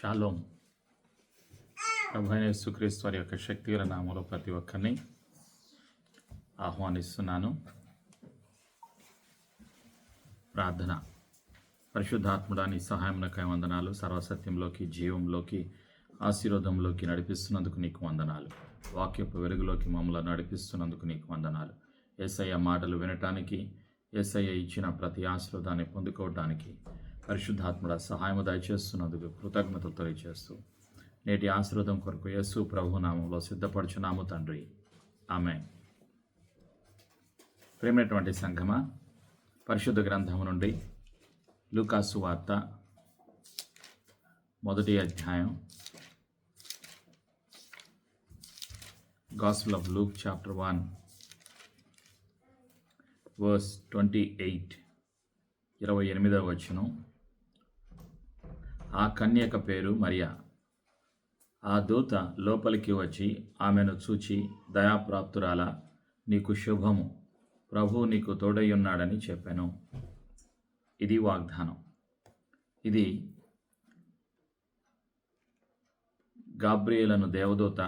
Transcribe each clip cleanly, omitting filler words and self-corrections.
Shalom. ప్రభువైన యేసుక్రీస్తు వారి యొక్క శక్తిగల నామములో ప్రతి ఒక్కరిని ఆహ్వానిస్తున్నాను. ప్రార్థన. పరిశుద్ధాత్ముడా, నీ సహాయమునకై వందనాలు. సర్వసత్యంలోకి, జీవంలోకి, ఆశీర్వాదంలోకి నడిపిస్తున్నందుకు నీకు వందనాలు. వాక్యపు వెలుగులోకి మమ్మల్ని నడిపిస్తున్నందుకు నీకు వందనాలు. యేసయ్య మాటలు వినటానికి, యేసయ్య ఇచ్చిన ప్రతి ఆశీర్వాదాన్ని పొందుకోవటానికి పరిశుద్ధాత్ముడ సహాయము దయచేస్తున్నందుకు కృతజ్ఞతలు తెలియజేస్తూ నేటి ఆశీర్వాదం కొరకు యేసు ప్రభు నామంలో సిద్ధపరచున్నాము తండ్రి, ఆమేన్. ప్రేమైనటువంటి సంఘమా, పరిశుద్ధ గ్రంథము నుండి లూకాసు వార్త 1వ అధ్యాయం, gospel of Luke chapter 1 verse 28, 28వ వచనం. ఆ కన్యక పేరు మరియా. ఆ దూత లోపలికి వచ్చి ఆమెను చూచి, దయాప్రాప్తురాలా, నీకు శుభము, ప్రభువు నీకు తోడయ్యున్నాడని చెప్పాను. ఇది వాగ్దానం. ఇది గాబ్రియేలను దేవదూత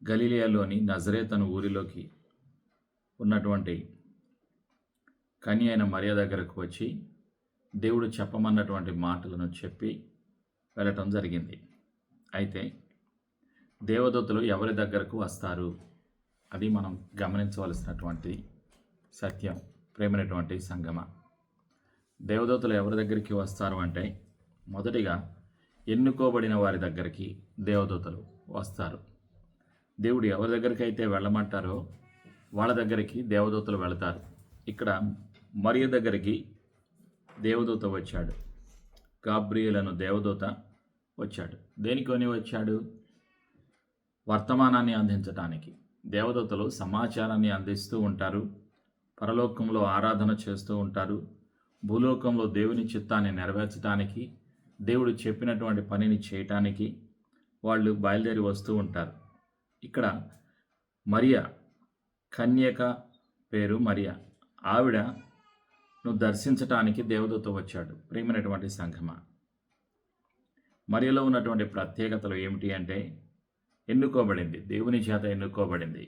గలిలియాలోని నజరేతను ఊరిలోకి ఉన్నటువంటి కన్య అయిన మరియ దగ్గరకు వచ్చి దేవుడు చెప్పమన్నటువంటి మాటలను చెప్పి వెళ్ళటం జరిగింది. అయితే దేవదూతలు ఎవరి దగ్గరకు వస్తారు, అది మనం గమనించవలసినటువంటి సత్యం. ప్రేమైనటువంటి సంగమ, దేవదూతలు ఎవరి దగ్గరికి వస్తారు అంటే, మొదటిగా ఎన్నుకోబడిన వారి దగ్గరికి దేవదూతలు వస్తారు. దేవుడు ఎవరి దగ్గరికి అయితే వెళ్ళమంటారో వాళ్ళ దగ్గరికి దేవదూతలు వెళతారు. ఇక్కడ మరియ దగ్గరికి దేవదూత వచ్చాడు. గాబ్రియేలను దేవదూత వచ్చాడు. దేనికొని వచ్చాడు? వర్తమానాన్ని అందించటానికి. దేవదూతలు సమాచారాన్ని అందిస్తూ ఉంటారు. పరలోకంలో ఆరాధన చేస్తూ ఉంటారు. భూలోకంలో దేవుని చిత్తాన్ని నెరవేర్చడానికి, దేవుడు చెప్పినటువంటి పనిని చేయటానికి వాళ్ళు బయలుదేరి వస్తూ ఉంటారు. ఇక్కడ మరియ, కన్యక పేరు మరియ, ఆవిడను దర్శించటానికి దేవదూత వచ్చాడు. ప్రియమైనటువంటి సంఘమా, మరియలో ఉన్నటువంటి ప్రత్యేకతలు ఏమిటి అంటే, ఎన్నుకోబడింది, దేవుని చేత ఎన్నుకోబడింది.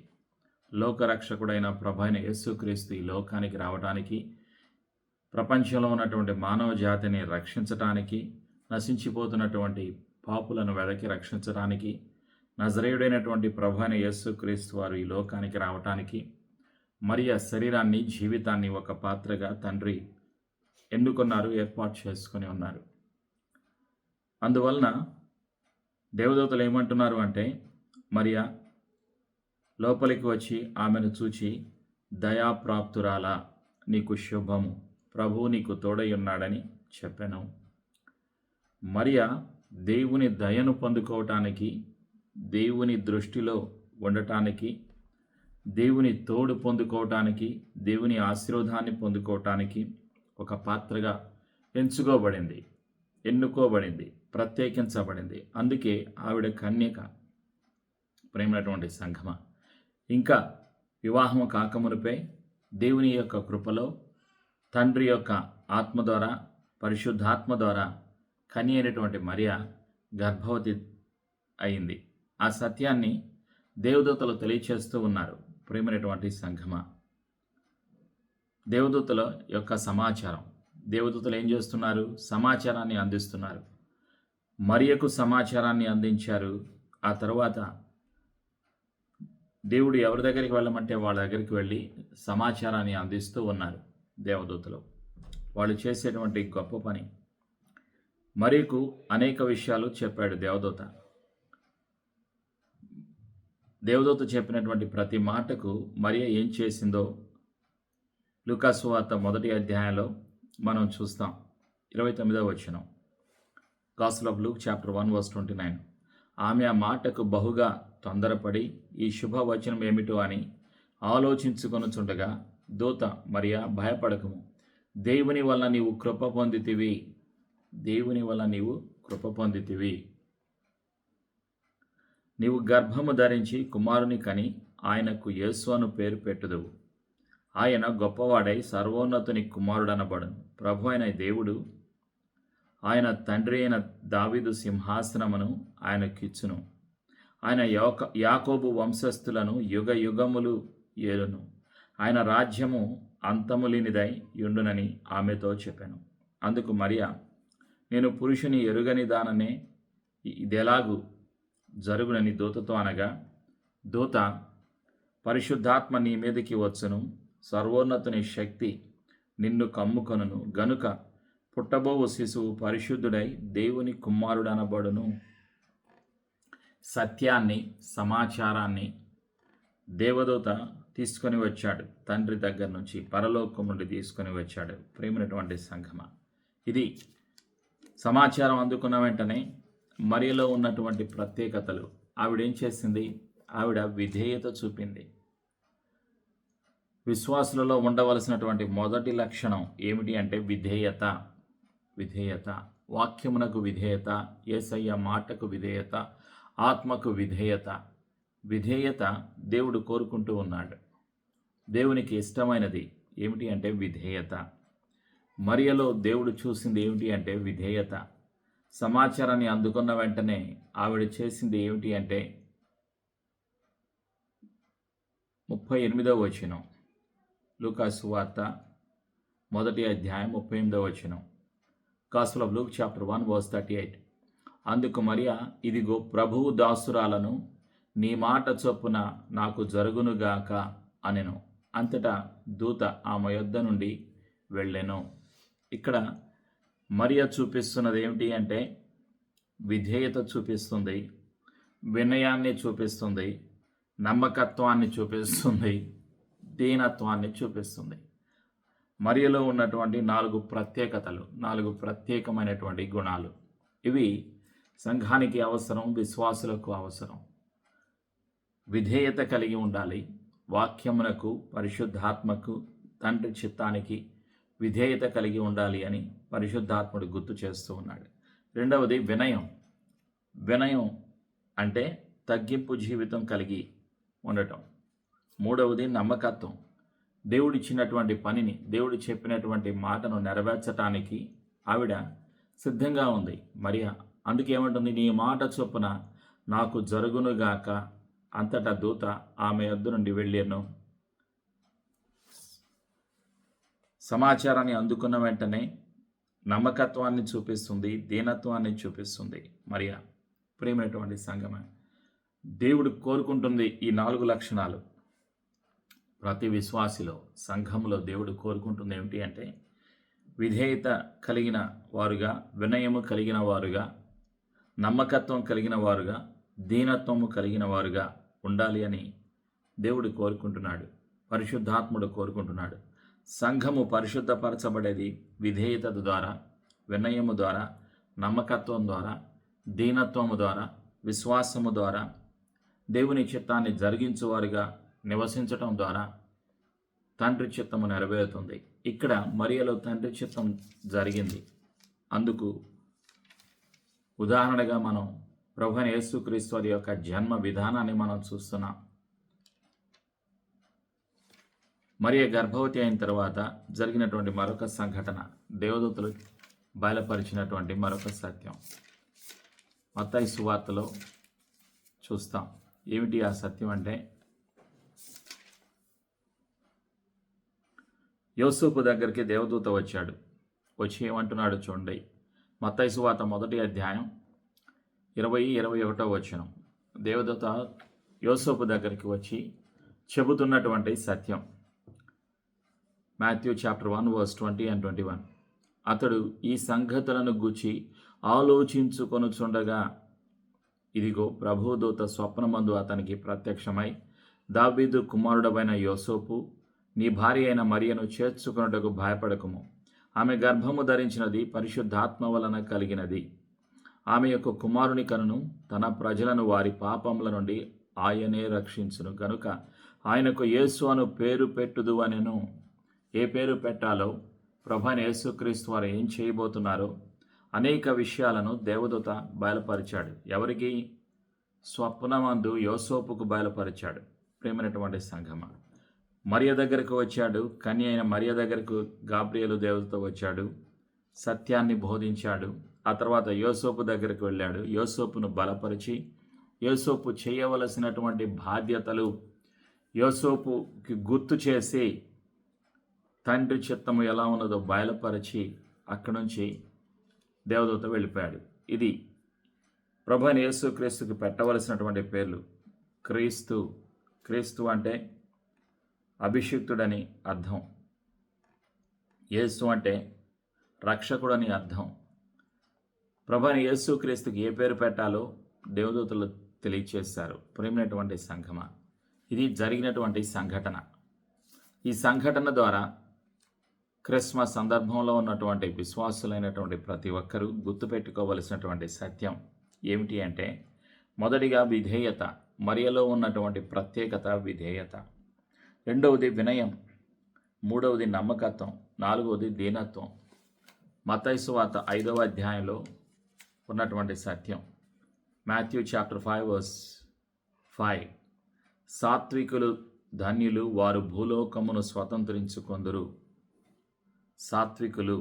లోకరక్షకుడైన ప్రభు అయిన యేసుక్రీస్తు ఈ లోకానికి రావడానికి, ప్రపంచంలో ఉన్నటువంటి మానవ జాతిని రక్షించటానికి, నశించిపోతున్నటువంటి పాపులను వెదకి రక్షించడానికి, నజరేయుడైనటువంటి ప్రభు అయిన యేసుక్రీస్తు వారు ఈ లోకానికి రావటానికి మరియ శరీరాన్ని, జీవితాన్ని ఒక పాత్రగా తండ్రి ఎన్నుకున్నారు, ఏర్పాటు చేసుకొని ఉన్నారు. అందువలన దేవదూతలు ఏమంటున్నారు అంటే, మరియా లోపలికి వచ్చి ఆమెను చూచి, దయాప్రాప్తురాలా, నీకు శుభము, ప్రభువు నీకు తోడై ఉన్నాడని చెప్పాను. మరియా దేవుని దయను పొందుకోవటానికి, దేవుని దృష్టిలో ఉండటానికి, దేవుని తోడు పొందుకోవటానికి, దేవుని ఆశీర్వాదాన్ని పొందుకోవటానికి ఒక పాత్రగా ఎంచుకోబడింది, ఎన్నుకోబడింది, ప్రత్యేకించబడింది. అందుకే ఆవిడ కన్యక. ప్రేమైనటువంటి సంఘమ, ఇంకా వివాహము కాకమునిపై దేవుని యొక్క కృపలో, తండ్రి యొక్క ఆత్మ ద్వారా, పరిశుద్ధాత్మ ద్వారా కన్య అయినటువంటి మరియ గర్భవతి అయింది. ఆ సత్యాన్ని దేవదూతలు తెలియచేస్తూ ఉన్నారు. ప్రేమైనటువంటి సంఘమ, దేవదూతల యొక్క సమాచారం, దేవదూతలు ఏం చేస్తున్నారు? సమాచారాన్ని అందిస్తున్నారు. మరియకు సమాచారాన్ని అందించారు. ఆ తర్వాత దేవుడు ఎవరి దగ్గరికి వెళ్ళమంటే వాళ్ళ దగ్గరికి వెళ్ళి సమాచారాన్ని అందిస్తూ ఉన్నారు దేవదూతలు. వాళ్ళు చేసేటువంటి గొప్ప పని. మరియకు అనేక విషయాలు చెప్పాడు దేవదూత. దేవదూత చెప్పినటువంటి ప్రతి మాటకు మరియ ఏం చేసిందో లూకాసు వార్త 1వ అధ్యాయంలో మనం చూస్తాం. 29వ వచనం, gospel of Luke chapter 1 verse 29. ఆమె ఆ మాటకు బహుగా తొందరపడి ఈ శుభవచనం ఏమిటో అని ఆలోచించుకొనుచుండగా దూత, మరియా భయపడకము, దేవుని వల్ల నీవు కృప పొందితివి, దేవుని వల్ల నీవు కృప పొందితివి. నీవు గర్భము ధరించి కుమారుని కని ఆయనకు యేసు అను పేరు పెట్టుదువు. ఆయన గొప్పవాడై సర్వోన్నతుని కుమారుడనబడును. ప్రభు అయిన దేవుడు ఆయన తండ్రి అయిన దావీదు సింహాసనమును ఆయనకిచ్చును. ఆయన యాకోబు వంశస్థులను యుగ యుగములు ఏలును. ఆయన రాజ్యము అంతము లేనిదై యుండునని ఆమెతో చెప్పాను. అందుకు మరియా, నేను పురుషుని ఎరుగని దాననే, ఇదెలాగు జరుగునని దూతతో అనగా, దూత, పరిశుద్ధాత్మ నీ మీదకి వచ్చును, సర్వోన్నతుని శక్తి నిన్ను కమ్ముకొనును గనుక పుట్టబోవు శిశువు పరిశుద్ధుడై దేవుని కుమారుడనబడును. సత్యాన్ని, సమాచారాన్ని దేవదూత తీసుకొని వచ్చాడు. తండ్రి దగ్గర నుంచి, పరలోకం నుండి తీసుకొని వచ్చాడు. ప్రేమైనటువంటి సంఘమా, ఇది సమాచారం అందుకున్న వెంటనే మరియలో ఉన్నటువంటి ప్రత్యేకతలు. ఆవిడేం చేసింది? ఆవిడ విధేయత చూపింది. విశ్వాసులలో ఉండవలసినటువంటి మొదటి లక్షణం ఏమిటి అంటే విధేయత. విధేయత, వాక్యమునకు విధేయత, యేసయ్య మాటకు విధేయత, ఆత్మకు విధేయత. విధేయత దేవుడు కోరుకుంటూ ఉన్నాడు. దేవునికి ఇష్టమైనది ఏమిటి అంటే విధేయత. మరియలో దేవుడు చూసింది ఏమిటి అంటే విధేయత. సమాచారాన్ని అందుకున్న వెంటనే ఆవిడ చేసింది ఏమిటి అంటే 38వ వచనం, లూకాసు వార్త 1వ అధ్యాయం 38వ వచనం. Gospel of Luke chapter 1 verse 38. అందుకు మరియా, ఇదిగో ప్రభువు దాసురాలను, నీ మాట చొప్పున నాకు జరుగునుగాక అనెను. అంతటా దూత ఆమె యొద్ద నుండి వెళ్ళెను. ఇక్కడ మరియా చూపిస్తున్నది ఏమిటి అంటే విధేయత చూపిస్తుంది, వినయాన్ని చూపిస్తుంది, నమ్మకత్వాన్ని చూపిస్తుంది, దీనత్వాన్ని చూపిస్తుంది. మరియలో ఉన్నటువంటి 4 ప్రత్యేకతలు, 4 ప్రత్యేకమైనటువంటి గుణాలు. ఇవి సంఘానికి అవసరం, విశ్వాసులకు అవసరం. విధేయత కలిగి ఉండాలి. వాక్యమునకు, పరిశుద్ధాత్మకు, తండ్రి చిత్తానికి విధేయత కలిగి ఉండాలి అని పరిశుద్ధాత్ముడు గుర్తు చేస్తూ ఉన్నాడు. రెండవది వినయం. వినయం అంటే తగ్గింపు జీవితం కలిగి ఉండటం. మూడవది నమ్మకత్వం. దేవుడిచ్చినటువంటి పనిని, దేవుడు చెప్పినటువంటి మాటను నెరవేర్చటానికి ఆవిడ సిద్ధంగా ఉంది. మరి అందుకేమంటుంది? నీ మాట చొప్పున నాకు జరుగునుగాక. అంతటా దూత ఆమె యొద్ద నుండి వెళ్ళాను. సమాచారాన్ని అందుకున్న వెంటనే నమ్మకత్వాన్ని చూపిస్తుంది, దీనత్వాన్ని చూపిస్తుంది. మరియా, ప్రియమైనటువంటి సంఘమే, దేవుడు కోరుకుంటుంది ఈ 4 లక్షణాలు. ప్రతి విశ్వాసిలో, సంఘంలో దేవుడు కోరుకుంటుంది ఏమిటి అంటే విధేయత కలిగిన వారుగా, వినయము కలిగిన వారుగా, నమ్మకత్వం కలిగిన వారుగా, దీనత్వము కలిగిన వారుగా ఉండాలి అని దేవుడు కోరుకుంటున్నాడు. పరిశుద్ధాత్ముడు కోరుకుంటున్నాడు. సంఘము పరిశుద్ధపరచబడేది విధేయత ద్వారా, వినయము ద్వారా, నమ్మకత్వం ద్వారా, దీనత్వము ద్వారా, విశ్వాసము ద్వారా, దేవుని చిత్తాన్ని జరిగించువారుగా నివసించటం ద్వారా తండ్రి చిత్తము నెరవేరుతుంది. ఇక్కడ మరియలో తండ్రి చిత్తం జరిగింది. అందుకు ఉదాహరణగా మనం ప్రభువైన యేసుక్రీస్తు వారి యొక్క జన్మ విధానాన్ని మనం చూస్తున్నాం. మరియ గర్భవతి అయిన తర్వాత జరిగినటువంటి మరొక సంఘటన, దేవదూతలు బయలుపరిచినటువంటి మరొక సత్యం మత్తయి సువార్తలో చూస్తాం. ఏమిటి ఆ సత్యం అంటే, యోసేపు దగ్గరికి దేవదూత వచ్చాడు. వచ్చి ఏమంటున్నాడు చూడండి. మత్తయి సువార్త 1వ అధ్యాయం 20-21 వచనం. దేవదూత యోసేపు దగ్గరికి వచ్చి చెబుతున్నటువంటి సత్యం. Matthew chapter 1 verse 20 and 21. అతడు ఈ సంగతులను గూర్చి ఆలోచించుకొనుచుండగా, ఇదిగో ప్రభువు దూత స్వప్నమందు అతనికి ప్రత్యక్షమై, దావీదు కుమారుడవైన యోసేపు, నీ భార్య అయిన మరియను చేర్చుకొనుటకు భయపడకుము. ఆమె గర్భము ధరించినది పరిశుద్ధాత్మ వలన కలిగినది. ఆమె యొక్క కుమారుని కనును, తన ప్రజలను వారి పాపముల నుండి ఆయనే రక్షించును గనుక ఆయనకు యేసు అను పేరు పెట్టుదు అనెను. ఏ పేరు పెట్టాలో, ప్రభువైన యేసుక్రీస్తు వారు ఏం చేయబోతున్నారో అనేక విషయాలను దేవదూత బయలుపరిచాడు. ఎవరికి? స్వప్నమందు యోసేపుకు బయలుపరిచాడు. ప్రేమైనటువంటి సంఘమా, మరియ దగ్గరకు వచ్చాడు. కన్య అయిన మరియ దగ్గరకు గాబ్రియేలు దేవదూత వచ్చాడు. సత్యాన్ని బోధించాడు. ఆ తర్వాత యోసేపు దగ్గరికి వెళ్ళాడు. యోసేపును బలపరిచి యోసేపు చేయవలసినటువంటి బాధ్యతలు యోసేపుకి గుర్తు చేసి తండ్రి చిత్తము ఎలా ఉన్నదో బయలుపరిచి అక్కడి నుంచి దేవదూత వెళ్ళిపోయాడు. ఇది ప్రభువైన యేసుక్రీస్తుకి పెట్టవలసినటువంటి పేర్లు. క్రీస్తు, క్రీస్తు అంటే అభిషిక్తుడని అర్థం. యేసు అంటే రక్షకుడని అర్థం. ప్రభువైన యేసుక్రీస్తుకి ఏ పేరు పెట్టాలో దేవదూతలు తెలియచేశారు. ప్రేమైనటువంటి సంఘమా, ఇది జరిగినటువంటి సంఘటన. ఈ సంఘటన ద్వారా క్రిస్మస్ సందర్భంలో ఉన్నటువంటి విశ్వాసులైనటువంటి ప్రతి ఒక్కరూ గుర్తుపెట్టుకోవలసినటువంటి సత్యం ఏమిటి అంటే, మొదటిగా విధేయత, మరియలో ఉన్నటువంటి ప్రత్యేకత విధేయత. రెండవది వినయం, మూడవది నమ్మకత్వం, నాలుగవది దీనత్వం. మత్తయి సువార్త 5వ అధ్యాయంలో ఉన్నటువంటి సత్యం. మాథ్యూ చాప్టర్ 5:5, సాత్వికులు ధన్యులు, వారు భూలోకమును స్వతంత్రించుకొందురు. సాత్వికులు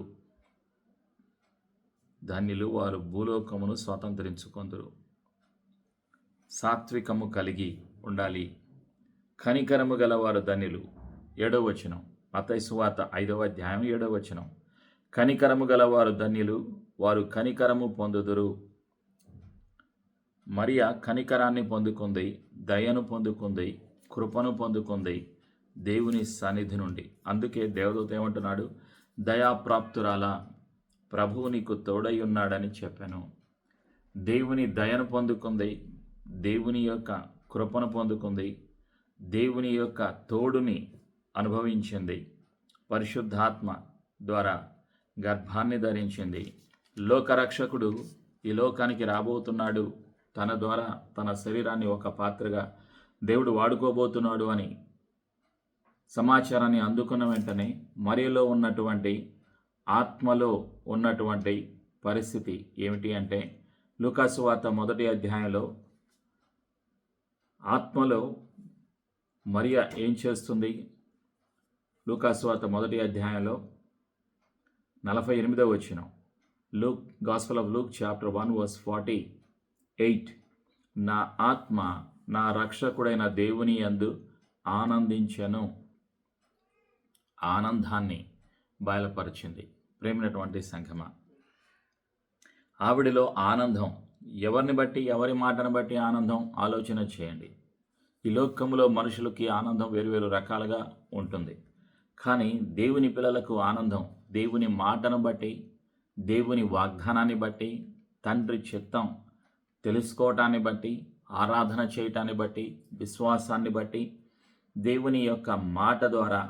ధన్యులు, వారు భూలోకమును స్వతంత్రించుకొందురు. సాత్వికము కలిగి ఉండాలి. కనికరము గలవారు ధన్యులు. 7వ వచనం, మత్తయి సువార్త 5వ అధ్యాయం 7వ వచనం. కనికరము గలవారు ధన్యులు, వారు కనికరము పొందుదురు. మరియ కనికరాన్ని పొందుకుంది, దయను పొందుకుంది, కృపను పొందుకుంది దేవుని సన్నిధి నుండి. అందుకే దేవదూత ఏమంటున్నాడు, దయాప్రాప్తురాలా, ప్రభువు నీకు తోడై ఉన్నాడని చెప్పాను. దేవుని దయను పొందుకుంది, దేవుని యొక్క కృపను పొందుకుంది, దేవుని యొక్క తోడుని అనుభవించింది, పరిశుద్ధాత్మ ద్వారా గర్భాన్ని ధరించింది. లోకరక్షకుడు ఈ లోకానికి రాబోతున్నాడు, తన ద్వారా తన శరీరాన్ని ఒక పాత్రగా దేవుడు వాడుకోబోతున్నాడు అని సమాచారాన్ని అందుకున్న వెంటనే మరియలో ఉన్నటువంటి ఆత్మలో ఉన్నటువంటి పరిస్థితి ఏమిటి అంటే, లూకాసు వార్త 1వ అధ్యాయంలో ఆత్మలో మరియ ఏం చేస్తుంది? లూకాసు వార్త 1వ అధ్యాయంలో 48వ వచనం. Luke, gospel of Luke chapter 1:48, నా ఆత్మ నా రక్షకుడైన దేవుని యందు ఆనందించెను. ఆనందాన్ని బయలుపరిచింది. ప్రేమైనటువంటి సంఘమా, ఆవిడలో ఆనందం. ఎవరిని బట్టి, ఎవరి మాటను బట్టి ఆనందం ఆలోచన చేయండి. ఈ లోకంలో మనుషులకి ఆనందం వేరువేరు రకాలుగా ఉంటుంది. కానీ దేవుని పిల్లలకు ఆనందం దేవుని మాటను బట్టి, దేవుని వాగ్దానాన్ని బట్టి, తండ్రి చిత్తం తెలుసుకోవటాన్ని బట్టి, ఆరాధన చేయటాన్ని బట్టి, విశ్వాసాన్ని బట్టి, దేవుని యొక్క మాట ద్వారా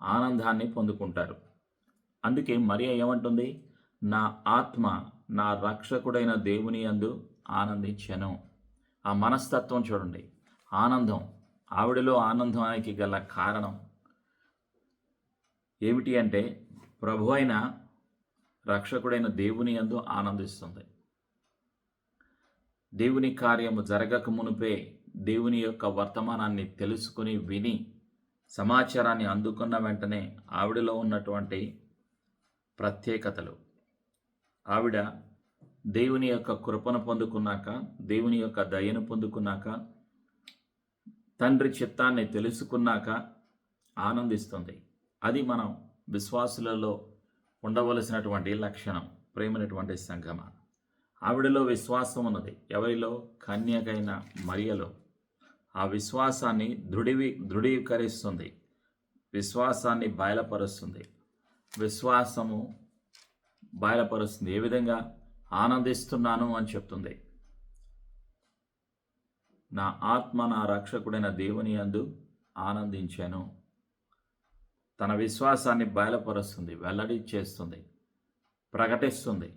ఆనందాన్ని పొందుకుంటారు. అందుకే మరియ ఏమంటుంది? నా ఆత్మ నా రక్షకుడైన దేవుని యందు ఆనందించెను. ఆ మనస్తత్వం చూడండి, ఆనందం. ఆవిడలో ఆనందానికి గల కారణం ఏమిటి అంటే, ప్రభు అయిన రక్షకుడైన దేవుని యందు ఆనందిస్తుంది. దేవుని కార్యము జరగక మునుపే దేవుని యొక్క వర్తమానాన్ని తెలుసుకుని విని సమాచారాన్ని అందుకున్న వెంటనే ఆవిడలో ఉన్నటువంటి ప్రత్యేకతలు, ఆవిడ దేవుని యొక్క కృపను పొందుకున్నాక, దేవుని యొక్క దయను పొందుకున్నాక, తండ్రి చిత్తాన్ని తెలుసుకున్నాక ఆనందిస్తుంది. అది మనం విశ్వాసులలో ఉండవలసినటువంటి లక్షణం. ప్రేమైనటువంటి సంఘమా, ఆవిడలో విశ్వాసం ఉన్నది. ఎవరిలో? కన్యకైన మరియలో. ఆ విశ్వాసాన్ని దృఢీకరిస్తుంది, విశ్వాసాన్ని బయలుపరుస్తుంది. విశ్వాసము బయలుపరుస్తుంది. ఏ విధంగా? ఆనందిస్తున్నాను అని చెప్తుంది. నా ఆత్మ నా రక్షకుడైన దేవుని యందు ఆనందించాను. తన విశ్వాసాన్ని బయలుపరుస్తుంది, వెల్లడి చేస్తుంది, ప్రకటిస్తుంది.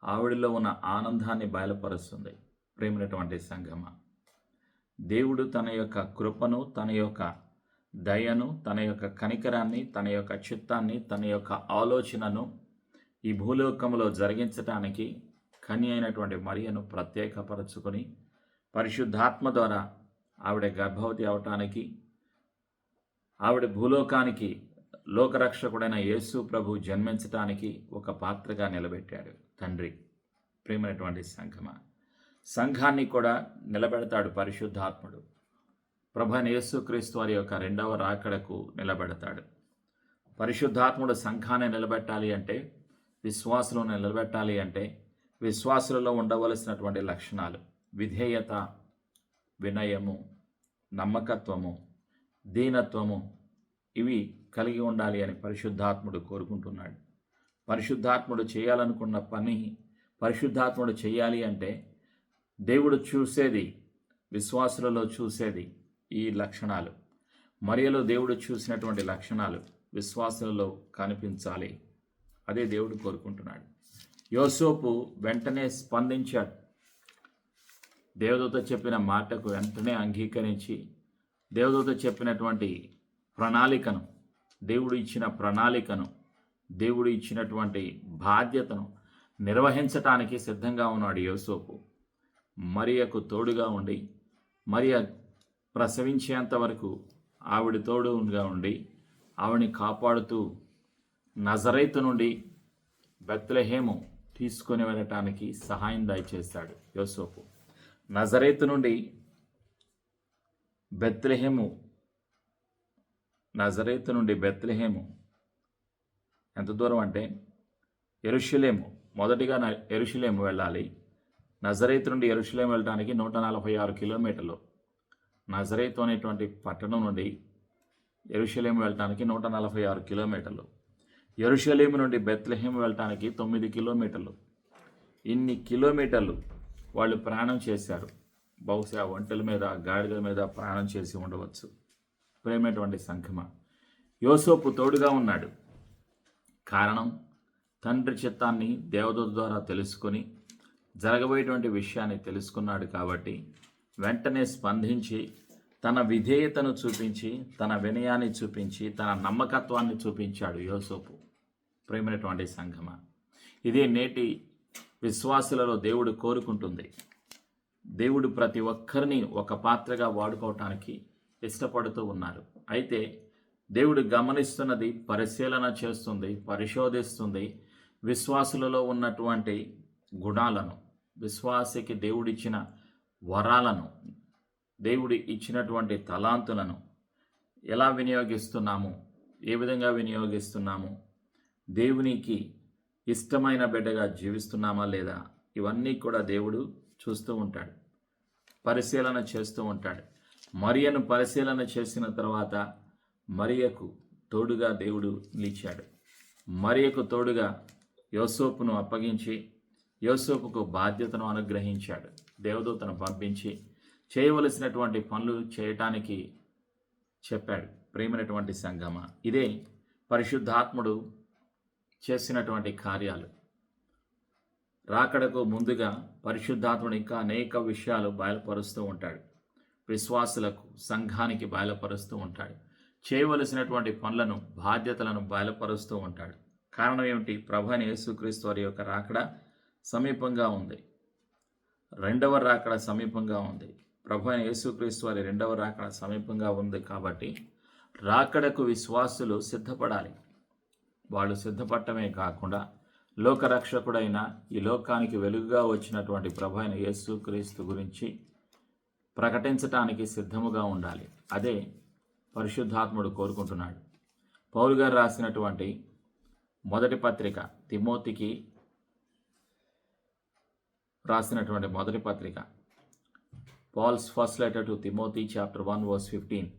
ఆవిడలో ఉన్న ఆనందాన్ని బయలుపరుస్తుంది. ప్రేమైనటువంటి సంఘమా, దేవుడు తన యొక్క కృపను, తన యొక్క దయను, తన యొక్క కనికరాన్ని, తన యొక్క చిత్తాన్ని, తన యొక్క ఆలోచనను ఈ భూలోకంలో జరిగించటానికి కన్య అయినటువంటి మరియను ప్రత్యేకపరచుకొని పరిశుద్ధాత్మ ద్వారా ఆవిడ గర్భవతి అవటానికి, ఆవిడ భూలోకానికి లోకరక్షకుడైన యేసు ప్రభు జన్మించటానికి ఒక పాత్రగా నిలబెట్టాడు తండ్రి. ప్రియమైనటువంటి సంఘమా, సంఘాన్ని కూడా నిలబెడతాడు పరిశుద్ధాత్ముడు. ప్రభువైన యేసుక్రీస్తు వారి యొక్క రెండవ రాకడకు నిలబెడతాడు. పరిశుద్ధాత్ముడు సంఘాన్ని నిలబెట్టాలి అంటే, విశ్వాసులను నిలబెట్టాలి అంటే, విశ్వాసులలో ఉండవలసినటువంటి లక్షణాలు విధేయత, వినయము, నమ్మకత్వము, దీనత్వము ఇవి కలిగి ఉండాలి అని పరిశుద్ధాత్ముడు కోరుకుంటున్నాడు. పరిశుద్ధాత్ముడు చేయాలనుకున్న పని పరిశుద్ధాత్ముడు చేయాలి అంటే దేవుడు చూసేది, విశ్వాసులలో చూసేది ఈ లక్షణాలు. మరియలో దేవుడు చూసినటువంటి లక్షణాలు విశ్వాసులలో కనిపించాలి. అదే దేవుడు కోరుకుంటున్నాడు. యోసేపు వెంటనే స్పందించాడు. దేవదూత చెప్పిన మాటకు వెంటనే అంగీకరించి దేవదూత చెప్పినటువంటి ప్రణాళికను, దేవుడు ఇచ్చిన ప్రణాళికను, దేవుడు ఇచ్చినటువంటి బాధ్యతను నిర్వహించటానికి సిద్ధంగా ఉన్నాడు యోసేపు. మరియకు తోడుగా ఉండి, మరియ ప్రసవించేంత వరకు ఆవిడ తోడుగా ఉండి ఆవిడని కాపాడుతూ నజరేతు నుండి బెత్లెహేము తీసుకొని వెళ్ళటానికి సహాయం దయచేస్తాడు యోసేపు. నజరేతు నుండి బెత్లెహేము ఎంత దూరం అంటే యెరూషలేము, మొదటిగా యెరూషలేము వెళ్ళాలి. నజరేతు నుండి యెరూషలేము వెళ్ళడానికి 146 కిలోమీటర్లు. నజరేతు అనేటువంటి పట్టణం నుండి యెరూషలేము వెళ్ళటానికి 146 కిలోమీటర్లు. యెరూషలేము నుండి బెత్లెహేము వెళ్ళటానికి 9 కిలోమీటర్లు. ఇన్ని కిలోమీటర్లు వాళ్ళు ప్రయాణం చేశారు. బహుశా ఒంటెల మీద, గాడిదల మీద ప్రయాణం చేసి ఉండవచ్చు. ప్రేమైనటువంటి సంఘమా, యోసేపు తోడుగా ఉన్నాడు. కారణం, తండ్రి చిత్తాన్ని దేవదూత ద్వారా తెలుసుకొని జరగబోయేటువంటి విషయాన్ని తెలుసుకున్నాడు కాబట్టి వెంటనే స్పందించి తన విధేయతను చూపించి, తన వినయాన్ని చూపించి, తన నమ్మకత్వాన్ని చూపించాడు యోసేపు. ప్రేమైనటువంటి సంఘమా, ఇదే నేటి విశ్వాసులలో దేవుడు కోరుకుంటుంది. దేవుడు ప్రతి ఒక్కరిని ఒక పాత్రగా వాడుకోవటానికి ఇష్టపడుతూ ఉన్నారు. అయితే దేవుడు గమనిస్తున్నది, పరిశీలన చేస్తుంది, పరిశోధిస్తుంది విశ్వాసులలో ఉన్నటువంటి గుణాలను, విశ్వాసికి దేవుడిచ్చిన వరాలను, దేవుడి ఇచ్చినటువంటి తలాంతులను ఎలా వినియోగిస్తున్నాము, ఏ విధంగా వినియోగిస్తున్నాము, దేవునికి ఇష్టమైన బిడ్డగా జీవిస్తున్నామా లేదా, ఇవన్నీ కూడా దేవుడు చూస్తూ ఉంటాడు, పరిశీలన చేస్తూ ఉంటాడు. మరియను పరిశీలన చేసిన తర్వాత మరియకు తోడుగా దేవుడు నిలిచాడు. మరియకు తోడుగా యోసేపును అప్పగించి యోసేపుకు బాధ్యతను అనుగ్రహించాడు. దేవదూతను పంపించి చేయవలసినటువంటి పనులు చేయటానికి చెప్పాడు. ప్రేమైనటువంటి సంగమా, ఇదే పరిశుద్ధాత్ముడు చేసినటువంటి కార్యాలు. రాకడకు ముందుగా పరిశుద్ధాత్ముడు ఇంకా అనేక విషయాలు బయలుపరుస్తూ ఉంటాడు. విశ్వాసులకు, సంఘానికి బయలుపరుస్తూ ఉంటాడు. చేయవలసినటువంటి పనులను, బాధ్యతలను బయలుపరుస్తూ ఉంటాడు. కారణం ఏమిటి? ప్రభువైన యేసుక్రీస్తు వారి యొక్క రాకడ సమీపంగా ఉంది. రెండవ రాకడ సమీపంగా ఉంది. ప్రభువైన యేసుక్రీస్తు వారి రెండవ రాకడ సమీపంగా ఉంది కాబట్టి రాకడకు విశ్వాసులు సిద్ధపడాలి. వాళ్ళు సిద్ధపడటమే కాకుండా లోకరక్షకుడైన, ఈ లోకానికి వెలుగుగా వచ్చినటువంటి ప్రభువైన యేసుక్రీస్తు గురించి ప్రకటించటానికి సిద్ధముగా ఉండాలి. అదే పరిశుద్ధాత్ముడు కోరుకుంటున్నాడు. పౌలు గారు రాసినటువంటి మొదటి పత్రిక, తిమోతికి రాసినటువంటి మొదటి పత్రిక, Paul's first letter to Timothy chapter 1 verse 15,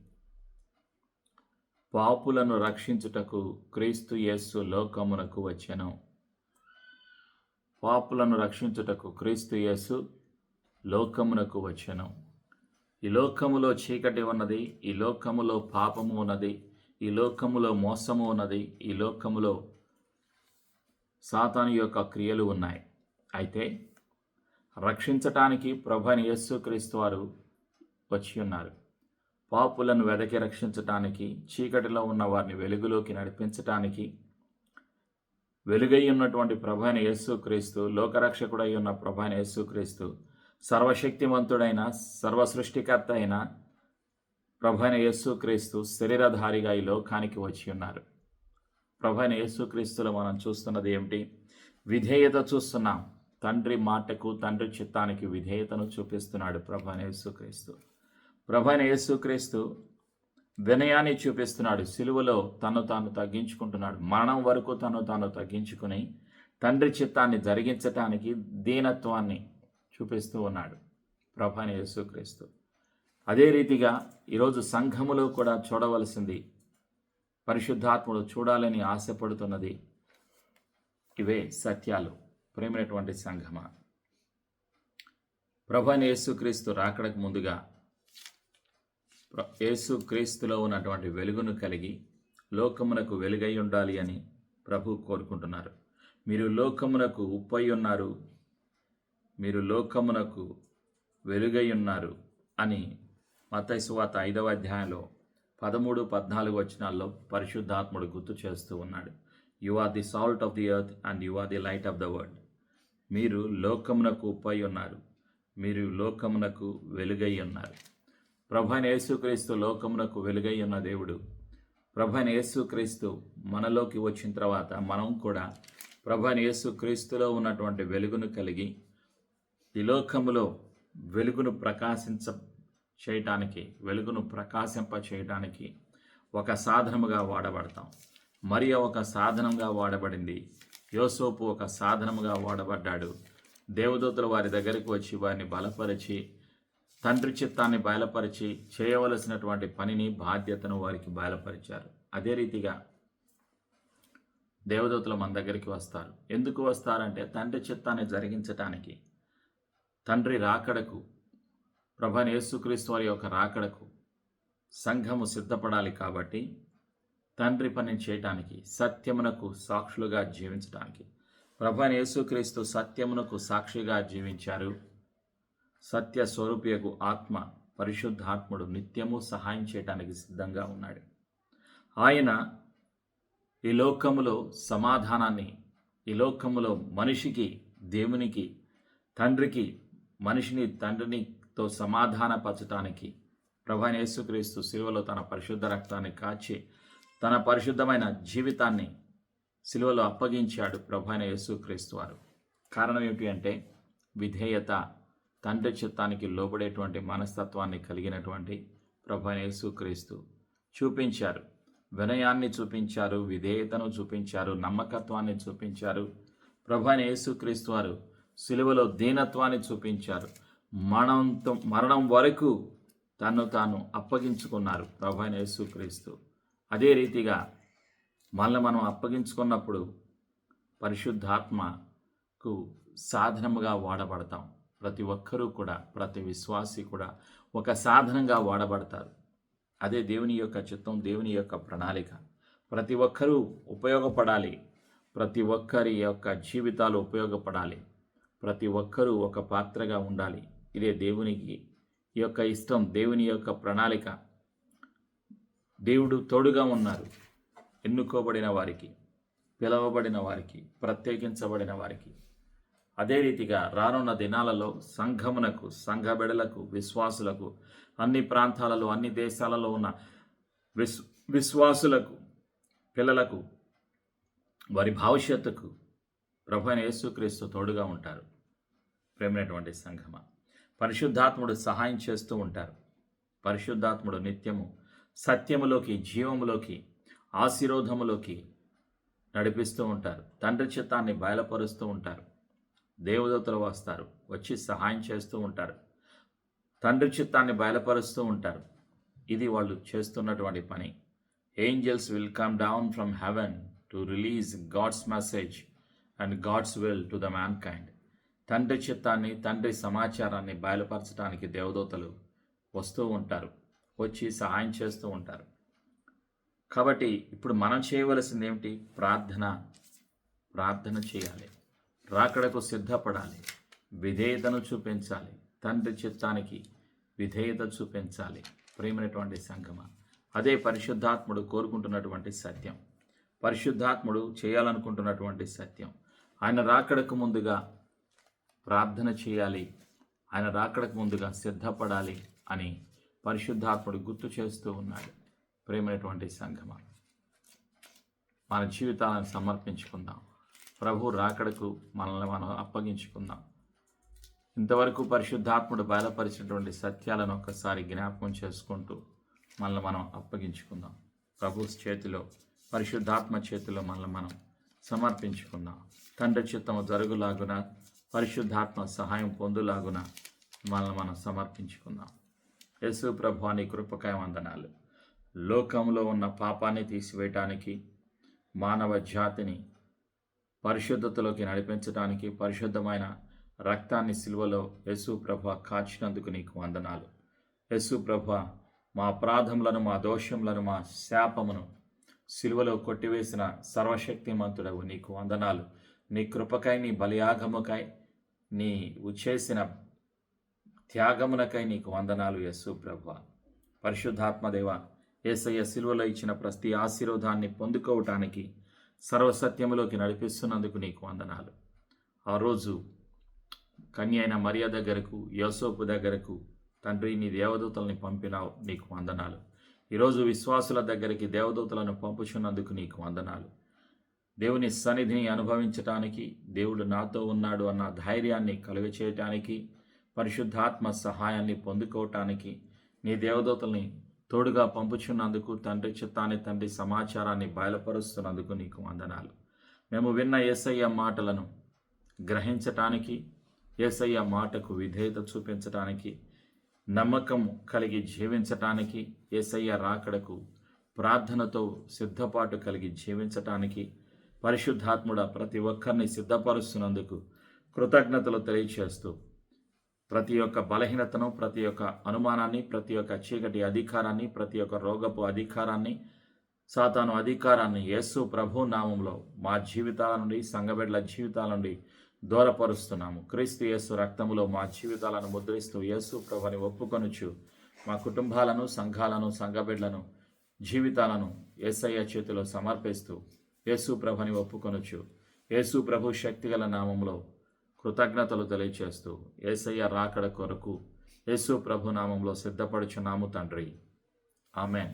పాపులను రక్షించుటకు క్రీస్తు యేసు లోకమునకు వచ్చెను. పాపులను రక్షించుటకు క్రీస్తు యేసు లోకమునకు వచ్చెను. ఈ లోకములో చీకటి ఉన్నది, ఈ లోకములో పాపము ఉన్నది, ఈ లోకములో మోసము ఉన్నది, ఈ లోకములో సాతాను యొక్క క్రియలు ఉన్నాయి. అయితే రక్షించటానికి ప్రభువైన యేసుక్రీస్తు వారు వచ్చి ఉన్నారు. పాపులను వెదకి రక్షించటానికి, చీకటిలో ఉన్న వారిని వెలుగులోకి నడిపించటానికి వెలుగై ఉన్నటువంటి ప్రభువైన యేసుక్రీస్తు, లోకరక్షకుడై ఉన్న ప్రభువైన యేసుక్రీస్తు, సర్వశక్తివంతుడైన, సర్వసృష్టికర్త అయిన ప్రభువైన యేసుక్రీస్తు శరీరధారిగా ఈ లోకానికి వచ్చి ఉన్నారు. ప్రభువైన యేసుక్రీస్తులో మనం చూస్తున్నది ఏమిటి? విధేయత చూస్తున్నాం. తండ్రి మాటకు, తండ్రి చిత్తానికి విధేయతను చూపిస్తున్నాడు ప్రభువైన యేసుక్రీస్తు. ప్రభువైన యేసుక్రీస్తు వినయాన్ని చూపిస్తున్నాడు. సిలువలో తను తాను తగ్గించుకుంటున్నాడు. మరణం వరకు తను తాను తగ్గించుకుని తండ్రి చిత్తాన్ని జరిగించటానికి దీనత్వాన్ని చూపిస్తూ ఉన్నాడు ప్రభువైన యేసుక్రీస్తు. అదే రీతిగా ఈరోజు సంఘములో కూడా చూడవలసింది, పరిశుద్ధాత్ముడు చూడాలని ఆశపడుతున్నది ఇవే సత్యాలు. ప్రేమైనటువంటి సంఘమా, ప్రభువైన యేసుక్రీస్తు రాకడకు ముందుగా యేసుక్రీస్తులో ఉన్నటువంటి వెలుగును కలిగి లోకమునకు వెలుగై ఉండాలి అని ప్రభు కోరుకుంటున్నారు. మీరు లోకమునకు ఉప్పై ఉన్నారు, మీరు లోకమునకు వెలుగై ఉన్నారు అని మత్తయి సువార్త 5వ అధ్యాయంలో 13-14 వచనాల్లో పరిశుద్ధాత్ముడు గుర్తు చేస్తూ ఉన్నాడు. You are the salt of the earth and you are the light of the world. మీరు లోకమునకు ఉప్పై ఉన్నారు, మీరు లోకమునకు వెలుగై ఉన్నారు. ప్రభువైన యేసుక్రీస్తు లోకమునకు వెలుగై ఉన్న దేవుడు. ప్రభువైన యేసుక్రీస్తు మనలోకి వచ్చిన తర్వాత మనం కూడా ప్రభువైన యేసుక్రీస్తులో ఉన్నటువంటి వెలుగును కలిగి ఈ లోకములో వెలుగును ప్రకాశింప చేయటానికి ఒక సాధనముగా వాడబడతాం. మరియ ఒక సాధనంగా వాడబడింది. యోసేపు ఒక సాధనముగా వాడబడ్డాడు. దేవదూతలు వారి దగ్గరికి వచ్చి వారిని బలపరిచి తండ్రి చిత్తాన్ని బయలుపరిచి చేయవలసినటువంటి పనిని, బాధ్యతను వారికి బయలుపరిచారు. అదే రీతిగా దేవదూతలు మన దగ్గరికి వస్తారు. ఎందుకు వస్తారంటే తండ్రి చిత్తాన్ని జరిగించటానికి, తండ్రి రాకడకు, ప్రభువైన యేసుక్రీస్తు వారి యొక్క రాకడకు సంఘము సిద్ధపడాలి. కాబట్టి తండ్రి పని చేయటానికి, సత్యమునకు సాక్షులుగా జీవించడానికి ప్రభువైన యేసుక్రీస్తు సత్యమునకు సాక్షిగా జీవించారు. సత్య స్వరూపియకు ఆత్మ పరిశుద్ధాత్ముడు నిత్యము సహాయం చేయటానికి సిద్ధంగా ఉన్నాడు. ఆయన ఈ లోకములో సమాధానాన్ని, ఈ లోకములో మనిషికి, దేవునికి, తండ్రికి, మనిషిని తండ్రినితో సమాధానపరచటానికి ప్రభువైన యేసుక్రీస్తు శిలువలో తన పరిశుద్ధ రక్తాన్ని కాచి తన పరిశుద్ధమైన జీవితాన్ని శిలువలో అప్పగించాడు ప్రభువైన యేసుక్రీస్తు వారు. కారణం ఏమిటి అంటే విధేయత, తండ్రి చిత్తానికి లోబడేటువంటి మనస్తత్వాన్ని కలిగినటువంటి ప్రభువైన యేసుక్రీస్తు చూపించారు. వినయాన్ని చూపించారు, విధేయతను చూపించారు, నమ్మకత్వాన్ని చూపించారు. ప్రభువైన యేసుక్రీస్తు వారు శిలువలో దీనత్వాన్ని చూపించారు. మరణం వరకు తను తాను అప్పగించుకున్నారు ప్రభువైన యేసుక్రీస్తు. అదే రీతిగా మళ్ళీ మనం అప్పగించుకున్నప్పుడు పరిశుద్ధాత్మకు సాధనముగా వాడబడతాం. ప్రతి ఒక్కరూ కూడా, ప్రతి విశ్వాసి కూడా ఒక సాధనంగా వాడబడతారు. అదే దేవుని యొక్క చిత్తం, దేవుని యొక్క ప్రణాళిక. ప్రతి ఒక్కరూ ఉపయోగపడాలి, ప్రతి ఒక్కరి యొక్క జీవితాలు ఉపయోగపడాలి, ప్రతి ఒక్కరూ ఒక పాత్రగా ఉండాలి. ఇదే దేవునికి యొక్క ఇష్టం, దేవుని యొక్క ప్రణాళిక. దేవుడు తోడుగా ఉన్నారు ఎన్నుకోబడిన వారికి, పిలవబడిన వారికి, ప్రత్యేకించబడిన వారికి. అదే రీతిగా రానున్న దినాలలో సంఘమునకు, సంఘ బిడ్డలకు, విశ్వాసులకు, అన్ని ప్రాంతాలలో, అన్ని దేశాలలో ఉన్న విశ్వాసులకు, పిల్లలకు, వారి భవిష్యత్తుకు ప్రభువైన యేసుక్రీస్తు తోడుగా ఉంటారు. ప్రేమైనటువంటి సంఘమా, పరిశుద్ధాత్ముడు సహాయం చేస్తూ ఉంటారు. పరిశుద్ధాత్ముడు నిత్యము సత్యములోకి, జీవములోకి, ఆశీర్వాదములోకి నడిపిస్తూ ఉంటారు. తండ్రి చిత్తాన్ని బయలుపరుస్తూ ఉంటారు. దేవదూతలు వస్తారు, వచ్చి సహాయం చేస్తూ ఉంటారు, తండ్రి చిత్తాన్ని బయలుపరుస్తూ ఉంటారు. ఇది వాళ్ళు చేస్తున్నటువంటి పని. Angels will come down from heaven to release God's message and God's will to the mankind. తండ్రి చిత్తాన్ని, తండ్రి సమాచారాన్ని బయలుపరచడానికి దేవదూతలు వస్తూ ఉంటారు, వచ్చి సహాయం చేస్తూ ఉంటారు. కాబట్టి ఇప్పుడు మనం చేయవలసింది ఏమిటి? ప్రార్థన చేయాలి, రాకడకు సిద్ధపడాలి, విధేయతను చూపించాలి, తండ్రి చిత్తానికి విధేయత చూపించాలి. ప్రేమైనటువంటి సంఘమా, అదే పరిశుద్ధాత్ముడు కోరుకుంటున్నటువంటి సత్యం, పరిశుద్ధాత్ముడు చేయాలనుకుంటున్నటువంటి సత్యం. ఆయన రాకడకు ముందుగా ప్రార్థన చేయాలి, ఆయన రాకడకు ముందుగా సిద్ధపడాలి అని పరిశుద్ధాత్ముడు గుర్తు చేస్తూ ఉన్నాడు. ప్రేమైనటువంటి సంఘమా, మన జీవితాలను సమర్పించుకుందాం. ప్రభు రాకడకు మనల్ని మనం అప్పగించుకుందాం. ఇంతవరకు పరిశుద్ధాత్ముడు బయలుపరిచినటువంటి సత్యాలను ఒక్కసారి జ్ఞాపకం చేసుకుంటూ మనల్ని మనం అప్పగించుకుందాం. ప్రభు చేతిలో, పరిశుద్ధాత్మ చేతిలో మనల్ని మనం సమర్పించుకుందాం. తండ్రి చిత్తము జరుగులాగున, పరిశుద్ధాత్మ సహాయం పొందులాగున మనల్ని మనం సమర్పించుకుందాం. యేసు ప్రభు నీ కృపకాయ వందనాలు. లోకంలో ఉన్న పాపాన్ని తీసివేయటానికి, మానవ జాతిని పరిశుద్ధతలోకి నడిపించడానికి పరిశుద్ధమైన రక్తాన్ని సిలువలో యేసు ప్రభు కాచినందుకు నీకు వందనాలు. యేసు ప్రభు మా అపరాధములను, మా దోషములను, మా శాపమును సిలువలో కొట్టివేసిన సర్వశక్తిమంతుడవు నీకు వందనాలు. నీ కృపకై, నీ బలియాగముకై, నీవు చేసిన త్యాగమునకై నీకు వందనాలు యేసు ప్రభు. పరిశుద్ధాత్మదేవ, యేసయ్య సిలువలో ఇచ్చిన ప్రతి ఆశీర్వాదాన్ని పొందుకోవటానికి సర్వసత్యములోకి నడిపిస్తున్నందుకు నీకు వందనాలు. ఆ రోజు కన్య అయిన మరియ దగ్గరకు, యోసేపు దగ్గరకు తండ్రి నీ దేవదూతల్ని పంపినావు, నీకు వందనాలు. ఈరోజు విశ్వాసుల దగ్గరికి దేవదూతలను పంపుచున్నందుకు నీకు వందనాలు. దేవుని సన్నిధిని అనుభవించటానికి, దేవుడు నాతో ఉన్నాడు అన్న ధైర్యాన్ని కలుగచేయటానికి, పరిశుద్ధాత్మ సహాయాన్ని పొందుకోవటానికి నీ దేవదూతల్ని తోడుగా పంపుచున్నందుకు, తండ్రి చిత్తాన్ని, తండ్రి సమాచారాన్ని బయలుపరుస్తున్నందుకు నీకు వందనాలు. మేము విన్న యేసయ్య మాటలను గ్రహించటానికి, యేసయ్య మాటకు విధేయత చూపించటానికి, నమ్మకం కలిగి జీవించటానికి, యేసయ్య రాకడకు ప్రార్థనతో సిద్ధపాటు కలిగి జీవించటానికి పరిశుద్ధాత్ముడ ప్రతి ఒక్కరిని సిద్ధపరుస్తున్నందుకు కృతజ్ఞతలు తెలియచేస్తూ, ప్రతి ఒక్క బలహీనతను, ప్రతి ఒక్క అనుమానాన్ని, ప్రతి ఒక్క చీకటి అధికారాన్ని, ప్రతి ఒక్క రోగపు అధికారాన్ని, సాతాను అధికారాన్ని యేసు ప్రభు నామంలో మా జీవితాల నుండి, సంఘబిడ్డల జీవితాల నుండి దూరపరుస్తున్నాము. క్రీస్తు యేసు రక్తములో మా జీవితాలను ముద్రిస్తూ యేసు ప్రభుని ఒప్పుకొనుచు మా కుటుంబాలను, సంఘాలను, సంఘబిడ్డలను, జీవితాలను యేసయ్య చేతిలో సమర్పిస్తూ యేసు ప్రభుని ఒప్పుకొనుచు యేసు ప్రభు శక్తిగల నామంలో కృతజ్ఞతలు తెలియచేస్తూ యేసయ్య రాకడ కొరకు యేసు ప్రభు నామంలో సిద్ధపడుచున్నాము తండ్రి. ఆమెన్.